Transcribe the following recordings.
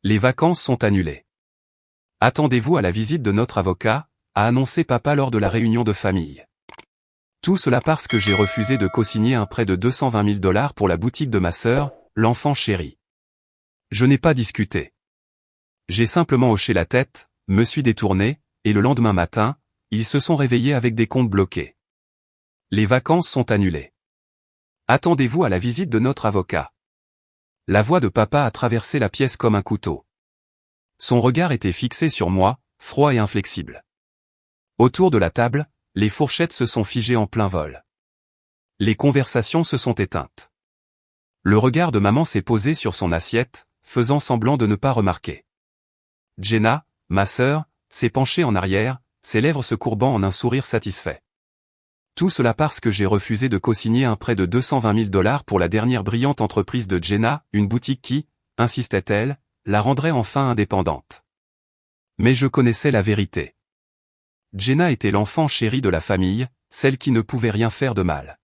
Les vacances sont annulées. Attendez-vous à la visite de notre avocat, a annoncé papa lors de la réunion de famille. Tout cela parce que j'ai refusé de co-signer un prêt de 220 000 $ pour la boutique de ma sœur, l'enfant chéri. Je n'ai pas discuté. J'ai simplement hoché la tête, me suis détourné, et le lendemain matin, ils se sont réveillés avec des comptes bloqués. Les vacances sont annulées. Attendez-vous à la visite de notre avocat. La voix de papa a traversé la pièce comme un couteau. Son regard était fixé sur moi, froid et inflexible. Autour de la table, les fourchettes se sont figées en plein vol. Les conversations se sont éteintes. Le regard de maman s'est posé sur son assiette, faisant semblant de ne pas remarquer. Jenna, ma sœur, s'est penchée en arrière, ses lèvres se courbant en un sourire satisfait. Tout cela parce que j'ai refusé de co-signer un prêt de 220 000 $ pour la dernière brillante entreprise de Jenna, une boutique qui, insistait-elle, la rendrait enfin indépendante. Mais je connaissais la vérité. Jenna était l'enfant chéri de la famille, celle qui ne pouvait rien faire de mal.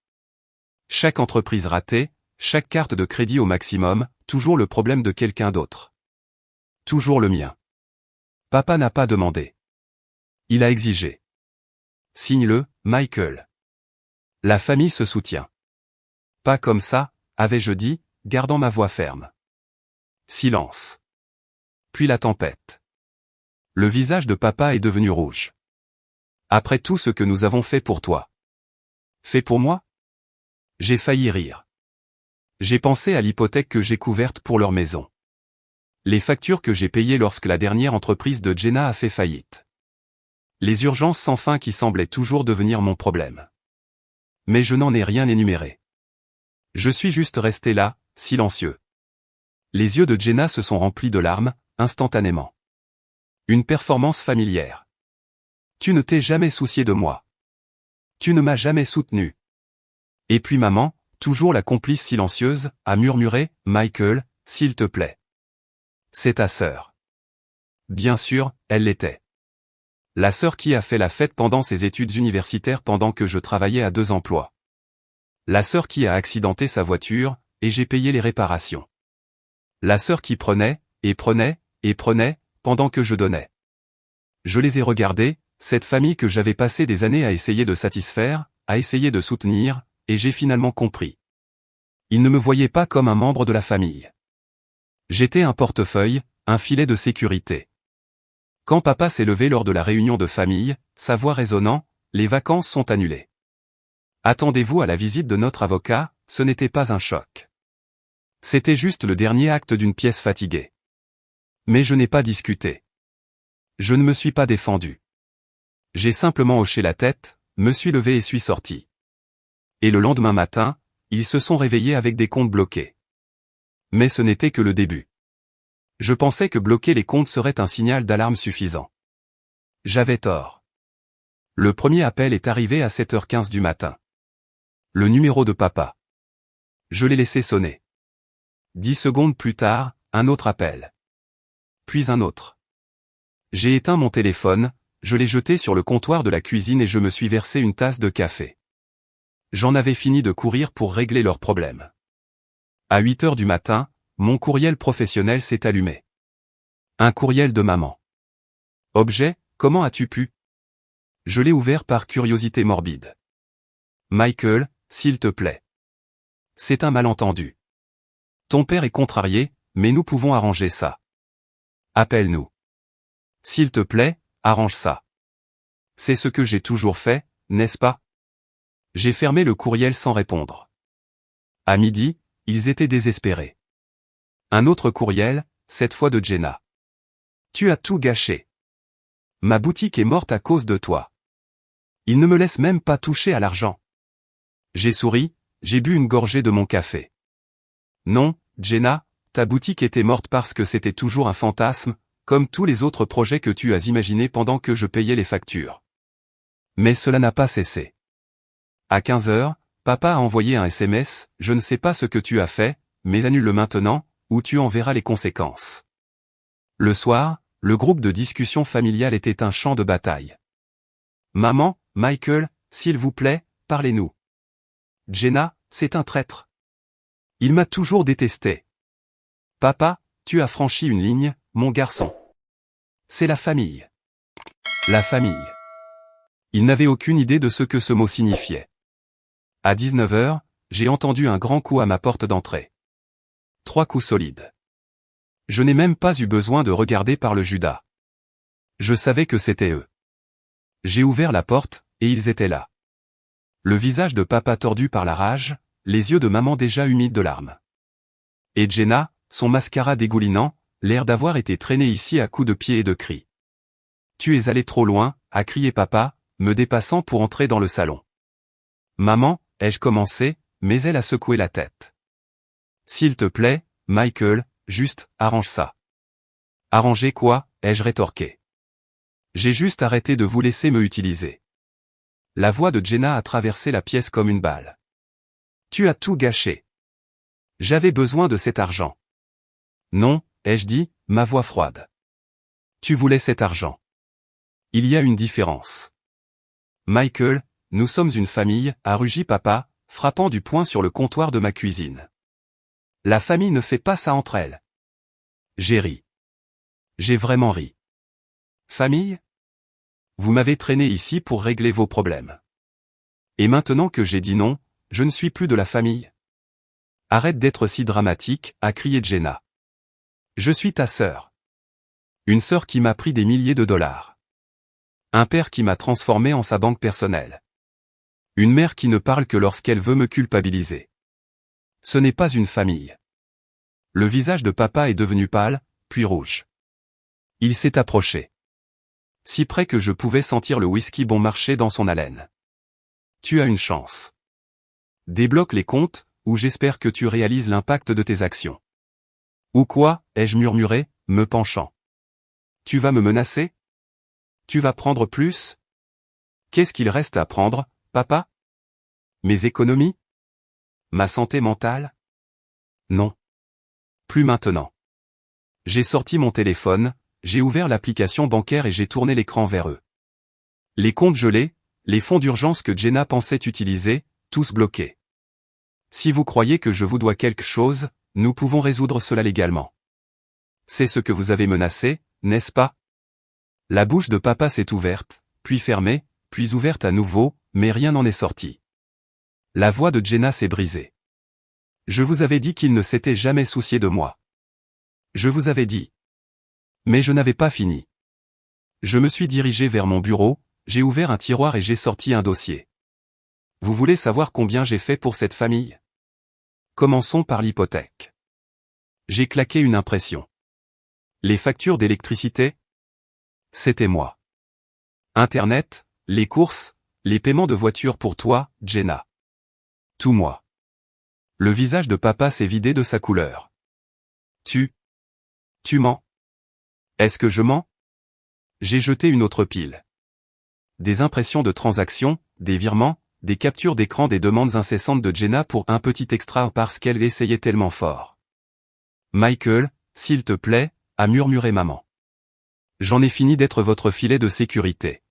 Chaque entreprise ratée, chaque carte de crédit au maximum, toujours le problème de quelqu'un d'autre. Toujours le mien. Papa n'a pas demandé. Il a exigé. Signe-le, Michael. La famille se soutient. Pas comme ça, avais-je dit, gardant ma voix ferme. Silence. Puis la tempête. Le visage de papa est devenu rouge. Après tout ce que nous avons fait pour toi. Fait pour moi? J'ai failli rire. J'ai pensé à l'hypothèque que j'ai couverte pour leur maison. Les factures que j'ai payées lorsque la dernière entreprise de Jenna a fait faillite. Les urgences sans fin qui semblaient toujours devenir mon problème. Mais je n'en ai rien énuméré. Je suis juste resté là, silencieux. Les yeux de Jenna se sont remplis de larmes, instantanément. Une performance familière. Tu ne t'es jamais soucié de moi. Tu ne m'as jamais soutenu. Et puis maman, toujours la complice silencieuse, a murmuré, Michael, s'il te plaît. C'est ta sœur. Bien sûr, elle l'était. La sœur qui a fait la fête pendant ses études universitaires pendant que je travaillais à 2 emplois. La sœur qui a accidenté sa voiture, et j'ai payé les réparations. La sœur qui prenait, et prenait, et prenait, pendant que je donnais. Je les ai regardés, cette famille que j'avais passé des années à essayer de satisfaire, à essayer de soutenir, et j'ai finalement compris. Ils ne me voyaient pas comme un membre de la famille. J'étais un portefeuille, un filet de sécurité. Quand papa s'est levé lors de la réunion de famille, sa voix résonnant, les vacances sont annulées. Attendez-vous à la visite de notre avocat, ce n'était pas un choc. C'était juste le dernier acte d'une pièce fatiguée. Mais je n'ai pas discuté. Je ne me suis pas défendu. J'ai simplement hoché la tête, me suis levé et suis sorti. Et le lendemain matin, ils se sont réveillés avec des comptes bloqués. Mais ce n'était que le début. Je pensais que bloquer les comptes serait un signal d'alarme suffisant. J'avais tort. Le premier appel est arrivé à 7h15 du matin. Le numéro de papa. Je l'ai laissé sonner. 10 secondes plus tard, un autre appel. Puis un autre. J'ai éteint mon téléphone, je l'ai jeté sur le comptoir de la cuisine et je me suis versé une tasse de café. J'en avais fini de courir pour régler leurs problèmes. À 8h du matin, mon courriel professionnel s'est allumé. Un courriel de maman. Objet, comment as-tu pu? Je l'ai ouvert par curiosité morbide. Michael, s'il te plaît. C'est un malentendu. Ton père est contrarié, mais nous pouvons arranger ça. Appelle-nous. S'il te plaît, arrange ça. C'est ce que j'ai toujours fait, n'est-ce pas? J'ai fermé le courriel sans répondre. À midi, ils étaient désespérés. Un autre courriel, cette fois de Jenna. Tu as tout gâché. Ma boutique est morte à cause de toi. Ils ne me laissent même pas toucher à l'argent. J'ai souri, j'ai bu une gorgée de mon café. Non, Jenna, ta boutique était morte parce que c'était toujours un fantasme, comme tous les autres projets que tu as imaginés pendant que je payais les factures. Mais cela n'a pas cessé. À 15h, papa a envoyé un SMS, je ne sais pas ce que tu as fait, mais annule-le maintenant, ou tu en verras les conséquences. Le soir, le groupe de discussion familiale était un champ de bataille. Maman, Michael, s'il vous plaît, parlez-nous. Jenna, c'est un traître. Il m'a toujours détesté. Papa, tu as franchi une ligne, mon garçon. C'est la famille. La famille. Il n'avait aucune idée de ce que ce mot signifiait. À 19 h, j'ai entendu un grand coup à ma porte d'entrée. 3 coups solides. Je n'ai même pas eu besoin de regarder par le Judas. Je savais que c'était eux. J'ai ouvert la porte, et ils étaient là. Le visage de papa tordu par la rage, les yeux de maman déjà humides de larmes. Et Jenna, son mascara dégoulinant, l'air d'avoir été traîné ici à coups de pied et de cris. Tu es allé trop loin, a crié papa, me dépassant pour entrer dans le salon. Maman, ai-je commencé, mais elle a secoué la tête. S'il te plaît, Michael, juste, arrange ça. Arranger quoi, ai-je rétorqué. J'ai juste arrêté de vous laisser me utiliser. La voix de Jenna a traversé la pièce comme une balle. Tu as tout gâché. J'avais besoin de cet argent. Non, ai-je dit, ma voix froide. Tu voulais cet argent. Il y a une différence. Michael, nous sommes une famille, a rugi papa, frappant du poing sur le comptoir de ma cuisine. La famille ne fait pas ça entre elles. J'ai ri. J'ai vraiment ri. Famille? Vous m'avez traîné ici pour régler vos problèmes. Et maintenant que j'ai dit non, je ne suis plus de la famille. Arrête d'être si dramatique, a crié Jenna. Je suis ta sœur. Une sœur qui m'a pris des milliers de dollars. Un père qui m'a transformé en sa banque personnelle. Une mère qui ne parle que lorsqu'elle veut me culpabiliser. Ce n'est pas une famille. Le visage de papa est devenu pâle, puis rouge. Il s'est approché. Si près que je pouvais sentir le whisky bon marché dans son haleine. Tu as une chance. Débloque les comptes, ou j'espère que tu réalises l'impact de tes actions. Ou quoi, ai-je murmuré, me penchant. Tu vas me menacer? Tu vas prendre plus? Qu'est-ce qu'il reste à prendre, papa? Mes économies? Ma santé mentale? Non. Plus maintenant. J'ai sorti mon téléphone, j'ai ouvert l'application bancaire et j'ai tourné l'écran vers eux. Les comptes gelés, les fonds d'urgence que Jenna pensait utiliser, tous bloqués. Si vous croyez que je vous dois quelque chose, nous pouvons résoudre cela légalement. C'est ce que vous avez menacé, n'est-ce pas? La bouche de papa s'est ouverte, puis fermée, puis ouverte à nouveau, mais rien n'en est sorti. La voix de Jenna s'est brisée. Je vous avais dit qu'il ne s'était jamais soucié de moi. Je vous avais dit. Mais je n'avais pas fini. Je me suis dirigé vers mon bureau, j'ai ouvert un tiroir et j'ai sorti un dossier. Vous voulez savoir combien j'ai fait pour cette famille? Commençons par l'hypothèque. J'ai claqué une impression. Les factures d'électricité? C'était moi. Internet, les courses, les paiements de voiture pour toi, Jenna. Tout moi. Le visage de papa s'est vidé de sa couleur. Tu mens? Est-ce que je mens? J'ai jeté une autre pile. Des impressions de transactions, des virements, des captures d'écran des demandes incessantes de Jenna pour un petit extra parce qu'elle essayait tellement fort. Michael, s'il te plaît, a murmuré maman. J'en ai fini d'être votre filet de sécurité.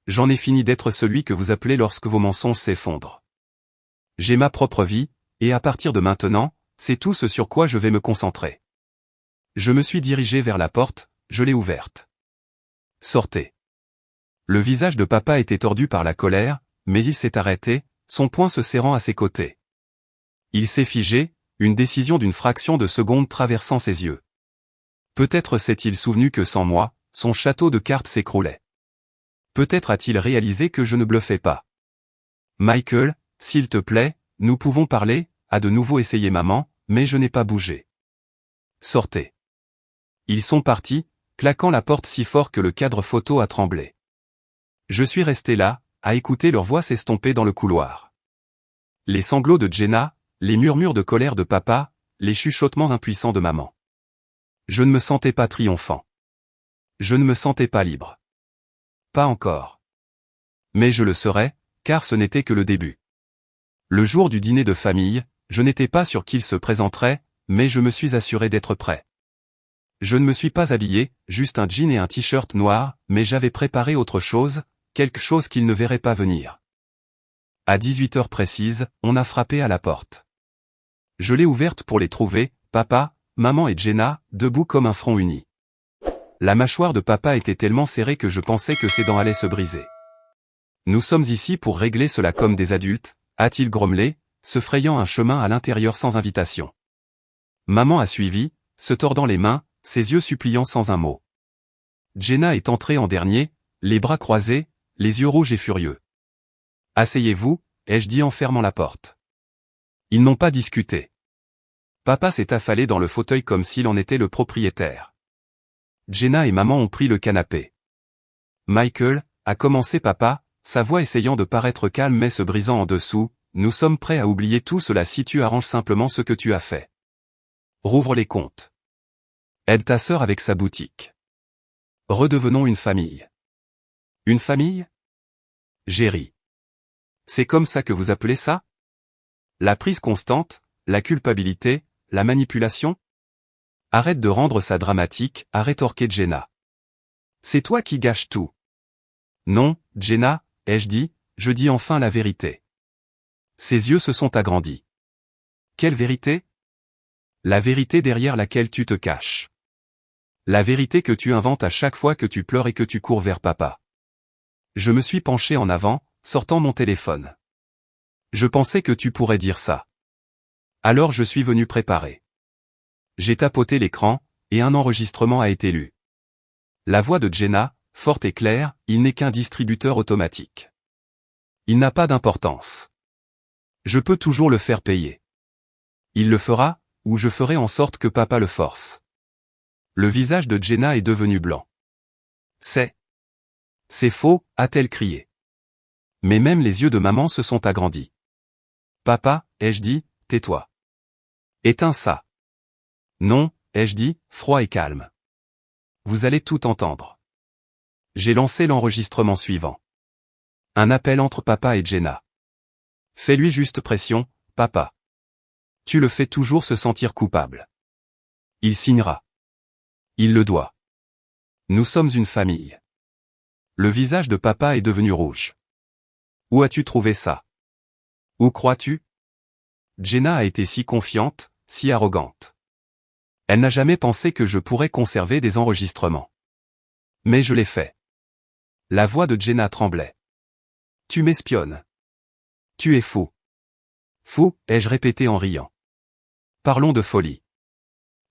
J'en ai fini d'être celui que vous appelez lorsque vos mensonges s'effondrent. J'ai ma propre vie, et à partir de maintenant, c'est tout ce sur quoi je vais me concentrer. Je me suis dirigé vers la porte, je l'ai ouverte. Sortez. Le visage de papa était tordu par la colère, mais il s'est arrêté, son poing se serrant à ses côtés. Il s'est figé, une décision d'une fraction de seconde traversant ses yeux. Peut-être s'est-il souvenu que sans moi, son château de cartes s'écroulait. Peut-être a-t-il réalisé que je ne bluffais pas. Michael, s'il te plaît, nous pouvons parler, a de nouveau essayé maman, mais je n'ai pas bougé. Sortez. Ils sont partis, claquant la porte si fort que le cadre photo a tremblé. Je suis resté là, à écouter leur voix s'estomper dans le couloir. Les sanglots de Jenna, les murmures de colère de papa, les chuchotements impuissants de maman. Je ne me sentais pas triomphant. Je ne me sentais pas libre. Pas encore. Mais je le serais, car ce n'était que le début. Le jour du dîner de famille, je n'étais pas sûr qu'il se présenterait, mais je me suis assuré d'être prêt. Je ne me suis pas habillé, juste un jean et un t-shirt noir, mais j'avais préparé autre chose, quelque chose qu'il ne verrait pas venir. À 18 h précises, on a frappé à la porte. Je l'ai ouverte pour les trouver, papa, maman et Jenna, debout comme un front uni. La mâchoire de papa était tellement serrée que je pensais que ses dents allaient se briser. Nous sommes ici pour régler cela comme des adultes, a-t-il grommelé, se frayant un chemin à l'intérieur sans invitation. Maman a suivi, se tordant les mains, ses yeux suppliants sans un mot. Jenna est entrée en dernier, les bras croisés, les yeux rouges et furieux. « Asseyez-vous » ai-je dit en fermant la porte. Ils n'ont pas discuté. Papa s'est affalé dans le fauteuil comme s'il en était le propriétaire. Jenna et maman ont pris le canapé. « Michael » a commencé papa, sa voix essayant de paraître calme mais se brisant en dessous, « nous sommes prêts à oublier tout cela si tu arranges simplement ce que tu as fait. Rouvre les comptes. Aide ta sœur avec sa boutique. Redevenons une famille. » Une famille? J'ai ri. C'est comme ça que vous appelez ça? La prise constante, la culpabilité, la manipulation? Arrête de rendre ça dramatique, a rétorqué Jenna. C'est toi qui gâches tout. Non, Jenna, ai-je dit, je dis enfin la vérité. Ses yeux se sont agrandis. Quelle vérité? La vérité derrière laquelle tu te caches. La vérité que tu inventes à chaque fois que tu pleures et que tu cours vers papa. Je me suis penché en avant, sortant mon téléphone. Je pensais que tu pourrais dire ça. Alors je suis venu préparer. J'ai tapoté l'écran, et un enregistrement a été lu. La voix de Jenna, forte et claire, il n'est qu'un distributeur automatique. Il n'a pas d'importance. Je peux toujours le faire payer. Il le fera, ou je ferai en sorte que papa le force. Le visage de Jenna est devenu blanc. C'est faux, a-t-elle crié. Mais même les yeux de maman se sont agrandis. Papa, ai-je dit, tais-toi. Éteins ça. Non, ai-je dit, froid et calme. Vous allez tout entendre. J'ai lancé l'enregistrement suivant. Un appel entre papa et Jenna. Fais-lui juste pression, papa. Tu le fais toujours se sentir coupable. Il signera. Il le doit. Nous sommes une famille. Le visage de papa est devenu rouge. Où as-tu trouvé ça? Où crois-tu? Jenna a été si confiante, si arrogante. Elle n'a jamais pensé que je pourrais conserver des enregistrements. Mais je l'ai fait. La voix de Jenna tremblait. Tu m'espionnes. Tu es fou. Fou, ai-je répété en riant. Parlons de folie.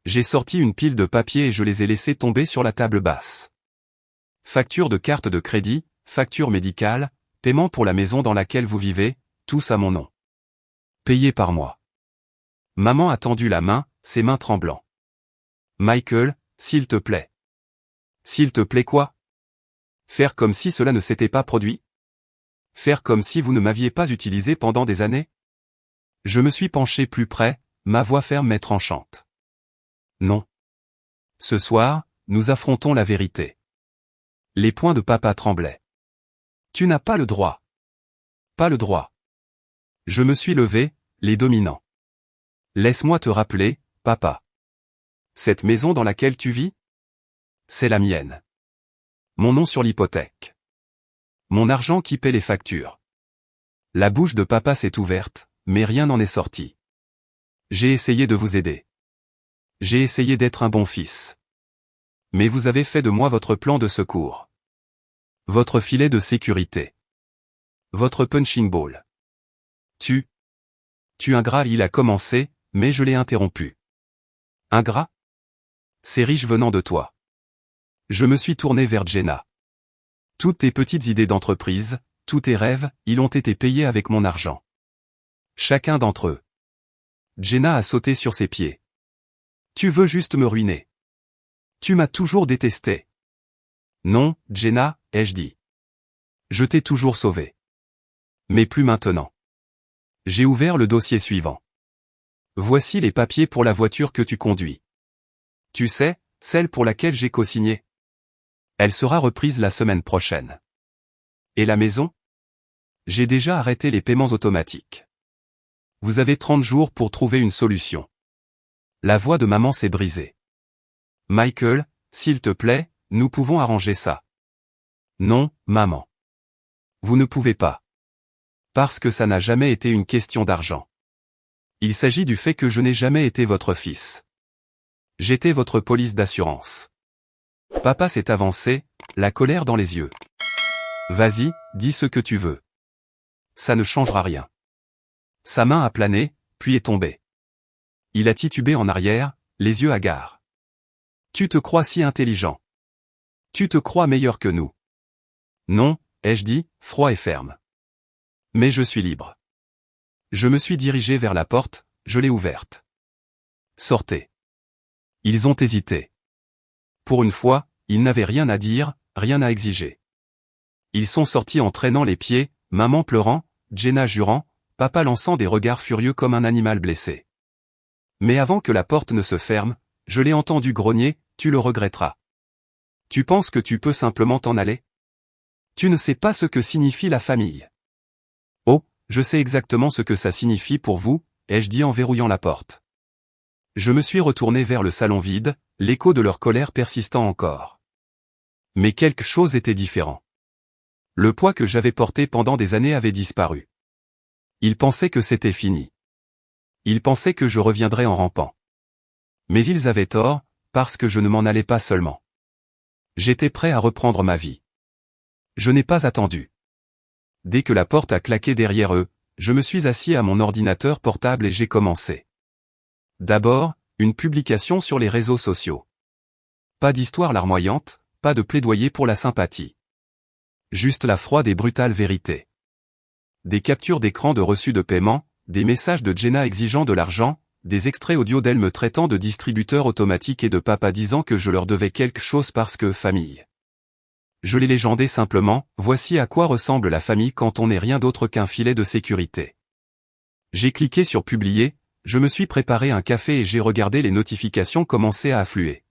J'ai sorti une pile de papiers et je les ai laissés tomber sur la table basse. Facture de carte de crédit, facture médicale, paiement pour la maison dans laquelle vous vivez, tous à mon nom. Payé par mois. Maman a tendu la main, ses mains tremblant. Michael, s'il te plaît. S'il te plaît quoi? Faire comme si cela ne s'était pas produit? Faire comme si vous ne m'aviez pas utilisé pendant des années? Je me suis penché plus près, ma voix ferme mais tranchante. Non. Ce soir, nous affrontons la vérité. Les poings de papa tremblaient. Tu n'as pas le droit. Pas le droit. Je me suis levé, les dominant. Laisse-moi te rappeler, papa. Cette maison dans laquelle tu vis? C'est la mienne. Mon nom sur l'hypothèque. Mon argent qui paie les factures. La bouche de papa s'est ouverte, mais rien n'en est sorti. J'ai essayé de vous aider. J'ai essayé d'être un bon fils. Mais vous avez fait de moi votre plan de secours. Votre filet de sécurité. Votre punching ball. Tu ingrat, il a commencé, mais je l'ai interrompu. Ingrat? C'est riche venant de toi. Je me suis tourné vers Jenna. Toutes tes petites idées d'entreprise, tous tes rêves, ils ont été payés avec mon argent. Chacun d'entre eux. Jenna a sauté sur ses pieds. Tu veux juste me ruiner. Tu m'as toujours détesté. Non, Jenna, ai-je dit. Je t'ai toujours sauvé. Mais plus maintenant. J'ai ouvert le dossier suivant. Voici les papiers pour la voiture que tu conduis. Tu sais, celle pour laquelle j'ai cosigné. Elle sera reprise la semaine prochaine. Et la maison? J'ai déjà arrêté les paiements automatiques. Vous avez 30 jours pour trouver une solution. La voix de maman s'est brisée. Michael, s'il te plaît, nous pouvons arranger ça. Non, maman. Vous ne pouvez pas. Parce que ça n'a jamais été une question d'argent. Il s'agit du fait que je n'ai jamais été votre fils. J'étais votre police d'assurance. Papa s'est avancé, la colère dans les yeux. Vas-y, dis ce que tu veux. Ça ne changera rien. Sa main a plané, puis est tombée. Il a titubé en arrière, les yeux hagards. Tu te crois si intelligent. Tu te crois meilleur que nous. Non, ai-je dit, froid et ferme. Mais je suis libre. Je me suis dirigé vers la porte, je l'ai ouverte. Sortez. Ils ont hésité. Pour une fois, ils n'avaient rien à dire, rien à exiger. Ils sont sortis en traînant les pieds, maman pleurant, Jenna jurant, papa lançant des regards furieux comme un animal blessé. Mais avant que la porte ne se ferme, je l'ai entendu grogner, tu le regretteras. Tu penses que tu peux simplement t'en aller? Tu ne sais pas ce que signifie la famille. Oh, je sais exactement ce que ça signifie pour vous, ai-je dit en verrouillant la porte. Je me suis retourné vers le salon vide, l'écho de leur colère persistant encore. Mais quelque chose était différent. Le poids que j'avais porté pendant des années avait disparu. Ils pensaient que c'était fini. Ils pensaient que je reviendrais en rampant. Mais ils avaient tort, parce que je ne m'en allais pas seulement. J'étais prêt à reprendre ma vie. Je n'ai pas attendu. Dès que la porte a claqué derrière eux, je me suis assis à mon ordinateur portable et j'ai commencé. D'abord, une publication sur les réseaux sociaux. Pas d'histoire larmoyante, pas de plaidoyer pour la sympathie. Juste la froide et brutale vérité. Des captures d'écran de reçus de paiement, des messages de Jenna exigeant de l'argent, des extraits audio d'elle me traitant de distributeur automatique et de papa disant que je leur devais quelque chose parce que famille. Je l'ai légendé simplement, voici à quoi ressemble la famille quand on n'est rien d'autre qu'un filet de sécurité. J'ai cliqué sur publier, je me suis préparé un café et j'ai regardé les notifications commencer à affluer.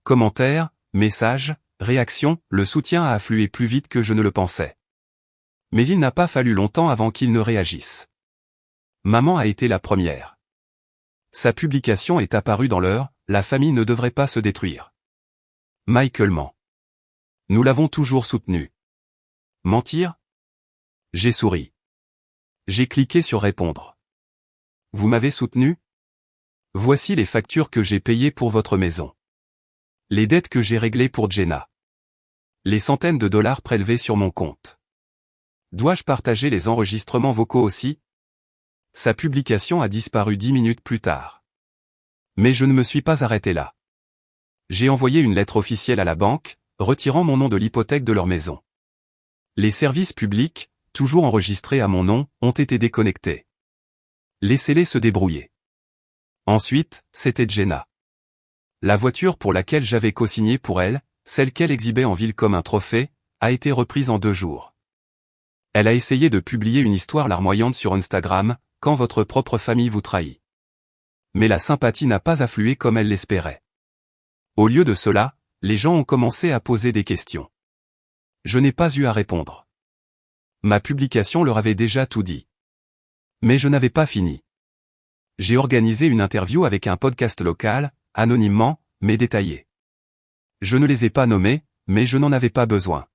Commentaires, messages, réactions, le soutien a afflué plus vite que je ne le pensais. Mais il n'a pas fallu longtemps avant qu'ils ne réagissent. Maman a été la première. Sa publication est apparue dans l'heure, la famille ne devrait pas se détruire. Michael ment. Nous l'avons toujours soutenu. Mentir? J'ai souri. J'ai cliqué sur répondre. Vous m'avez soutenu? Voici les factures que j'ai payées pour votre maison. Les dettes que j'ai réglées pour Jenna. Les centaines de dollars prélevés sur mon compte. Dois-je partager les enregistrements vocaux aussi? Sa publication a disparu 10 minutes plus tard. Mais je ne me suis pas arrêté là. J'ai envoyé une lettre officielle à la banque, retirant mon nom de l'hypothèque de leur maison. Les services publics, toujours enregistrés à mon nom, ont été déconnectés. Laissez-les se débrouiller. Ensuite, c'était Jenna. La voiture pour laquelle j'avais co-signé pour elle, celle qu'elle exhibait en ville comme un trophée, a été reprise en 2 jours. Elle a essayé de publier une histoire larmoyante sur Instagram, quand votre propre famille vous trahit. Mais la sympathie n'a pas afflué comme elle l'espérait. Au lieu de cela, les gens ont commencé à poser des questions. Je n'ai pas eu à répondre. Ma publication leur avait déjà tout dit. Mais je n'avais pas fini. J'ai organisé une interview avec un podcast local, anonymement, mais détaillé. Je ne les ai pas nommés, mais je n'en avais pas besoin.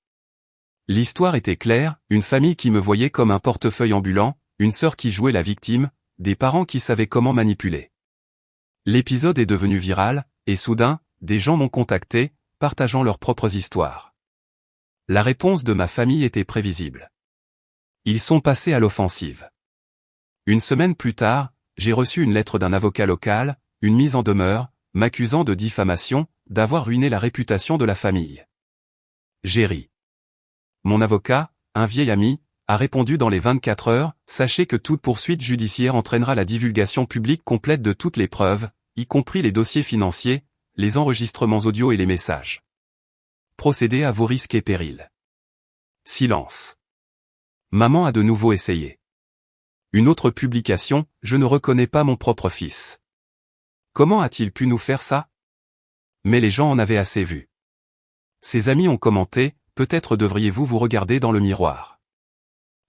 L'histoire était claire, une famille qui me voyait comme un portefeuille ambulant, une sœur qui jouait la victime, des parents qui savaient comment manipuler. L'épisode est devenu viral, et soudain, des gens m'ont contacté, partageant leurs propres histoires. La réponse de ma famille était prévisible. Ils sont passés à l'offensive. Une semaine plus tard, j'ai reçu une lettre d'un avocat local, une mise en demeure, m'accusant de diffamation, d'avoir ruiné la réputation de la famille. J'ai ri. Mon avocat, un vieil ami, a répondu dans les 24 heures, sachez que toute poursuite judiciaire entraînera la divulgation publique complète de toutes les preuves, y compris les dossiers financiers, les enregistrements audio et les messages. Procédez à vos risques et périls. Silence. Maman a de nouveau essayé. Une autre publication, je ne reconnais pas mon propre fils. Comment a-t-il pu nous faire ça? Mais les gens en avaient assez vu. Ses amis ont commenté, peut-être devriez-vous vous regarder dans le miroir.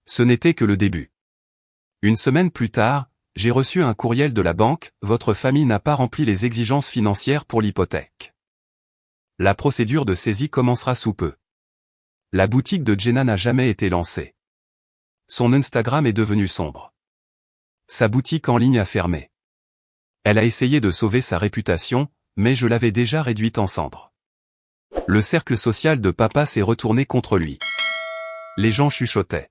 Ce n'était que le début. Une semaine plus tard, j'ai reçu un courriel de la banque, votre famille n'a pas rempli les exigences financières pour l'hypothèque. La procédure de saisie commencera sous peu. La boutique de Jenna n'a jamais été lancée. Son Instagram est devenu sombre. Sa boutique en ligne a fermé. Elle a essayé de sauver sa réputation, mais je l'avais déjà réduite en cendres. Le cercle social de papa s'est retourné contre lui. Les gens chuchotaient.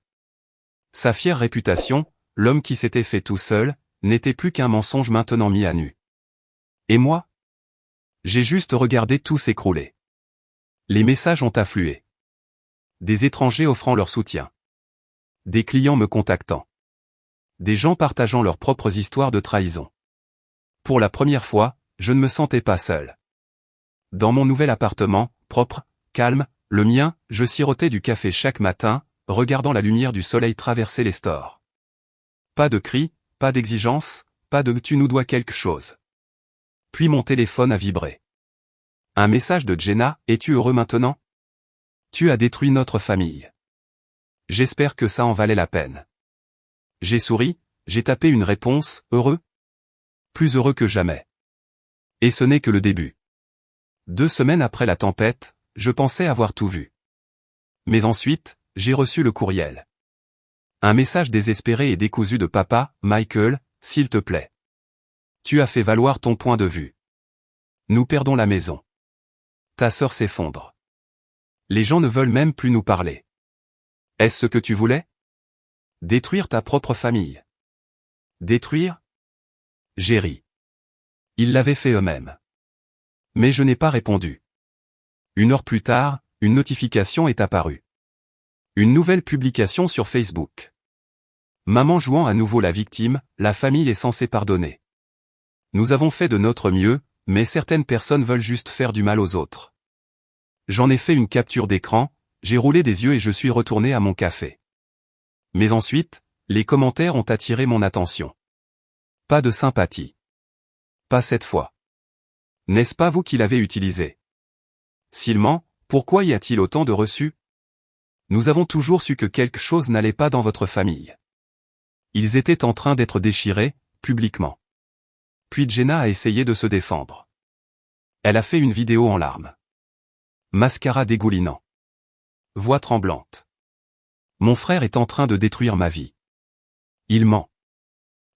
Sa fière réputation, l'homme qui s'était fait tout seul, n'était plus qu'un mensonge maintenant mis à nu. Et moi? J'ai juste regardé tout s'écrouler. Les messages ont afflué. Des étrangers offrant leur soutien. Des clients me contactant. Des gens partageant leurs propres histoires de trahison. Pour la première fois, je ne me sentais pas seul. Dans mon nouvel appartement, propre, calme, le mien, je sirotais du café chaque matin, regardant la lumière du soleil traverser les stores. Pas de cris, pas d'exigence, pas de « tu nous dois quelque chose ». Puis mon téléphone a vibré. Un message de Jenna, « Es-tu heureux maintenant? Tu as détruit notre famille. J'espère que ça en valait la peine. » J'ai souri, j'ai tapé une réponse, « Heureux? Plus heureux que jamais. » Et ce n'est que le début. 2 semaines après la tempête, je pensais avoir tout vu. Mais ensuite, j'ai reçu le courriel. Un message désespéré et décousu de papa, « Michael, s'il te plaît. Tu as fait valoir ton point de vue. Nous perdons la maison. Ta sœur s'effondre. Les gens ne veulent même plus nous parler. Est-ce ce que tu voulais? Détruire ta propre famille. Détruire? J'ai ri. Ils l'avaient fait eux-mêmes. Mais je n'ai pas répondu. 1 heure plus tard, une notification est apparue. Une nouvelle publication sur Facebook. Maman jouant à nouveau la victime, la famille est censée pardonner. Nous avons fait de notre mieux, mais certaines personnes veulent juste faire du mal aux autres. J'en ai fait une capture d'écran, j'ai roulé des yeux et je suis retourné à mon café. Mais ensuite, les commentaires ont attiré mon attention. Pas de sympathie. Pas cette fois. N'est-ce pas vous qui l'avez utilisé? S'il ment, pourquoi y a-t-il autant de reçus? Nous avons toujours su que quelque chose n'allait pas dans votre famille. Ils étaient en train d'être déchirés, publiquement. Puis Jenna a essayé de se défendre. Elle a fait une vidéo en larmes. Mascara dégoulinant. Voix tremblante. Mon frère est en train de détruire ma vie. Il ment.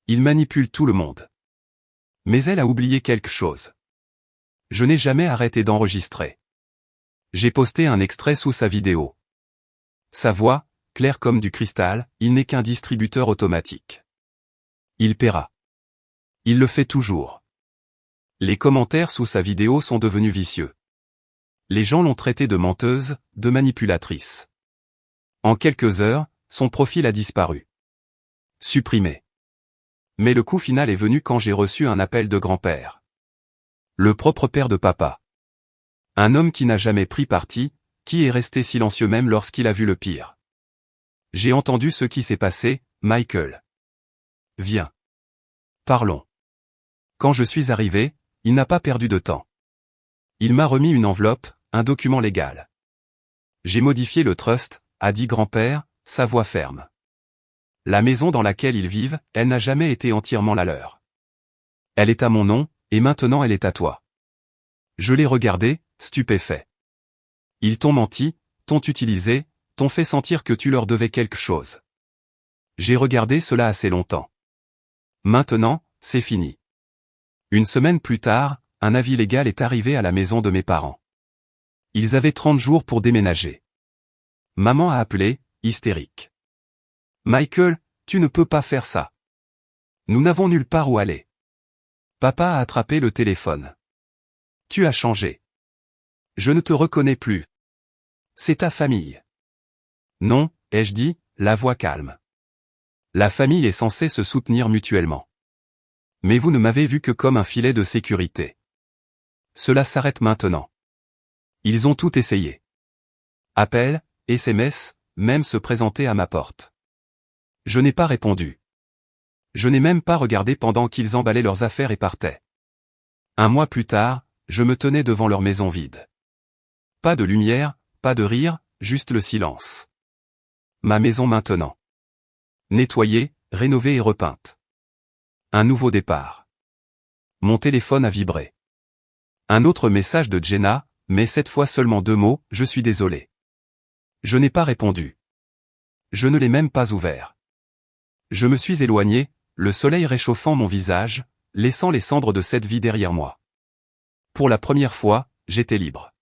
Il manipule tout le monde. Mais elle a oublié quelque chose. Je n'ai jamais arrêté d'enregistrer. J'ai posté un extrait sous sa vidéo. Sa voix, claire comme du cristal, il n'est qu'un distributeur automatique. Il paiera. Il le fait toujours. Les commentaires sous sa vidéo sont devenus vicieux. Les gens l'ont traité de menteuse, de manipulatrice. En quelques heures, son profil a disparu. Supprimé. Mais le coup final est venu quand j'ai reçu un appel de grand-père. Le propre père de papa. Un homme qui n'a jamais pris parti, qui est resté silencieux même lorsqu'il a vu le pire. J'ai entendu ce qui s'est passé, Michael. Viens. Parlons. Quand je suis arrivé, il n'a pas perdu de temps. Il m'a remis une enveloppe, un document légal. J'ai modifié le trust, a dit grand-père, sa voix ferme. La maison dans laquelle ils vivent, elle n'a jamais été entièrement la leur. Elle est à mon nom, et maintenant elle est à toi. Je l'ai regardé, stupéfait. Ils t'ont menti, t'ont utilisé, t'ont fait sentir que tu leur devais quelque chose. J'ai regardé cela assez longtemps. Maintenant, c'est fini. 1 semaine plus tard, un avis légal est arrivé à la maison de mes parents. Ils avaient 30 jours pour déménager. Maman a appelé, hystérique. Michael, tu ne peux pas faire ça. Nous n'avons nulle part où aller. Papa a attrapé le téléphone. Tu as changé. Je ne te reconnais plus. C'est ta famille. Non, ai-je dit, la voix calme. La famille est censée se soutenir mutuellement. Mais vous ne m'avez vu que comme un filet de sécurité. Cela s'arrête maintenant. Ils ont tout essayé. Appels, SMS, même se présenter à ma porte. Je n'ai pas répondu. Je n'ai même pas regardé pendant qu'ils emballaient leurs affaires et partaient. 1 mois plus tard, je me tenais devant leur maison vide. Pas de lumière, pas de rire, juste le silence. Ma maison maintenant. Nettoyée, rénovée et repeinte. Un nouveau départ. Mon téléphone a vibré. Un autre message de Jenna, mais cette fois seulement 2 mots, je suis désolé. Je n'ai pas répondu. Je ne l'ai même pas ouvert. Je me suis éloigné, le soleil réchauffant mon visage, laissant les cendres de cette vie derrière moi. Pour la première fois, j'étais libre.